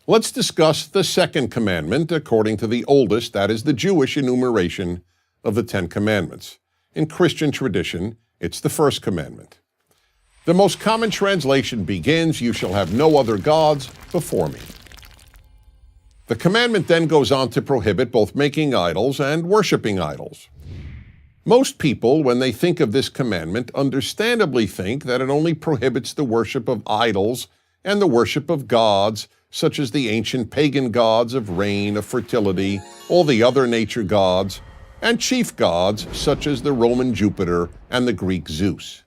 Let's discuss the second commandment according to the oldest, that is the Jewish enumeration of the Ten Commandments. In Christian tradition, it's the first commandment. The most common translation begins, "You shall have no other gods before me." The commandment then goes on to prohibit both making idols and worshiping idols. Most people, when they think of this commandment, understandably think that it only prohibits the worship of idols and the worship of gods, such as the ancient pagan gods of rain, of fertility, all the other nature gods, and chief gods such as the Roman Jupiter and the Greek Zeus.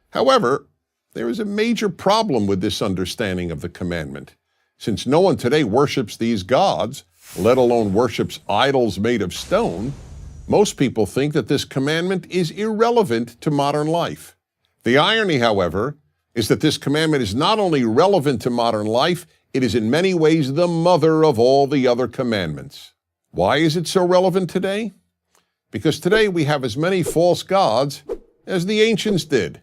However, there is a major problem with this understanding of the commandment. Since no one today worships these gods, let alone worships idols made of stone, most people think that this commandment is irrelevant to modern life. The irony, however, is that this commandment is not only relevant to modern life, it is in many ways the mother of all the other commandments. Why is it so relevant today? Because today we have as many false gods as the ancients did.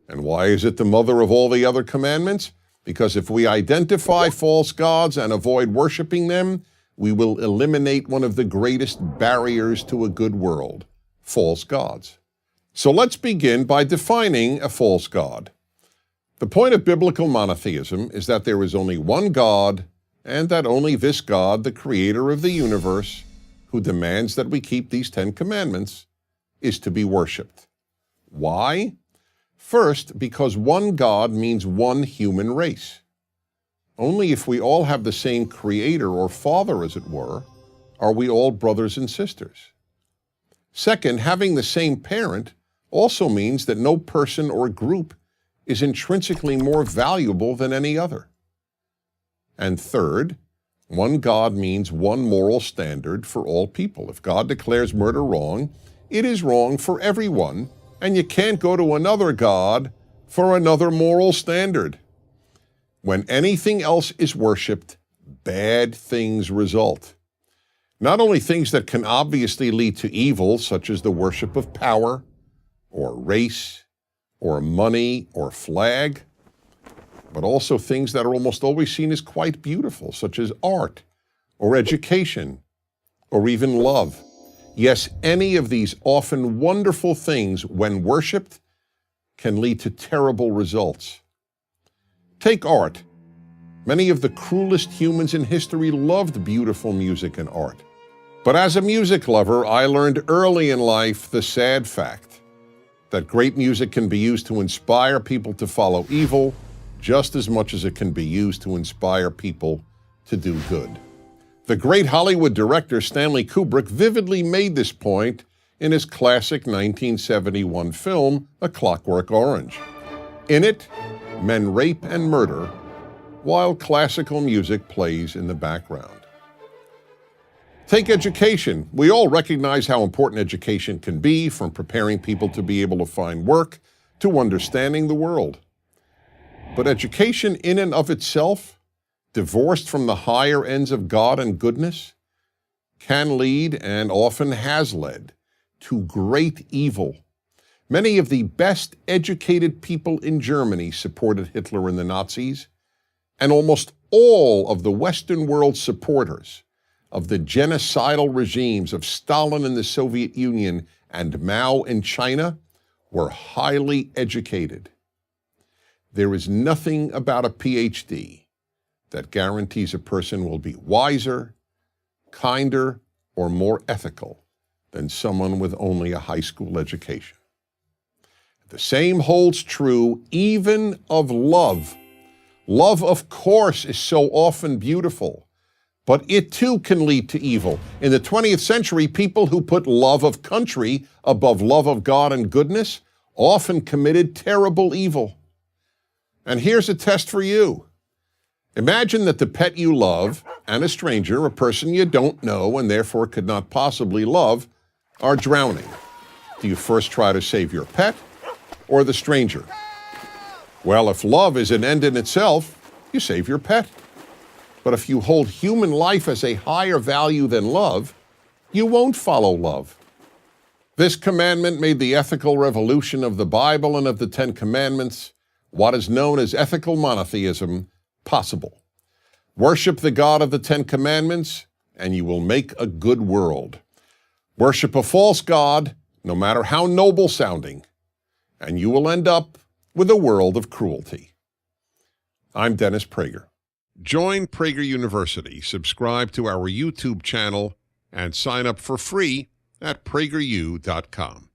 And why is it the mother of all the other commandments? Because if we identify false gods and avoid worshiping them, we will eliminate one of the greatest barriers to a good world, false gods. So let's begin by defining a false god. The point of biblical monotheism is that there is only one God, and that only this God, the creator of the universe, who demands that we keep these 10 commandments, is to be worshipped. Why? First, because one God means one human race. Only if we all have the same creator or father, as it were, are we all brothers and sisters. Second, having the same parent also means that no person or group is intrinsically more valuable than any other. And third, one God means one moral standard for all people. If God declares murder wrong, it is wrong for everyone, and you can't go to another God for another moral standard. When anything else is worshipped, bad things result. Not only things that can obviously lead to evil, such as the worship of power, or race, or money, or flag, but also things that are almost always seen as quite beautiful, such as art, or education, or even love. Yes, any of these often wonderful things, when worshipped, can lead to terrible results. Take art. Many of the cruelest humans in history loved beautiful music and art. But as a music lover, I learned early in life the sad fact that great music can be used to inspire people to follow evil just as much as it can be used to inspire people to do good. The great Hollywood director Stanley Kubrick vividly made this point in his classic 1971 film, A Clockwork Orange. In it, men rape and murder while classical music plays in the background. Take education. We all recognize how important education can be, from preparing people to be able to find work to understanding the world. But education in and of itself, divorced from the higher ends of God and goodness, can lead, and often has led, to great evil. Many of the best educated people in Germany supported Hitler and the Nazis, and almost all of the Western world supporters of the genocidal regimes of Stalin in the Soviet Union and Mao in China were highly educated. There is nothing about a PhD that guarantees a person will be wiser, kinder, or more ethical than someone with only a high school education. The same holds true even of love. Love, of course, is so often beautiful, but it too can lead to evil. In the 20th century, people who put love of country above love of God and goodness often committed terrible evil. And here's a test for you. Imagine that the pet you love and a stranger, a person you don't know and therefore could not possibly love, are drowning. Do you first try to save your pet or the stranger? Well, if love is an end in itself, you save your pet. But if you hold human life as a higher value than love, you won't follow love. This commandment made the ethical revolution of the Bible and of the Ten Commandments, what is known as ethical monotheism, possible. Worship the God of the Ten Commandments, and you will make a good world. Worship a false god, no matter how noble sounding, and you will end up with a world of cruelty. I'm Dennis Prager. Join Prager University, subscribe to our YouTube channel, and sign up for free at prageru.com.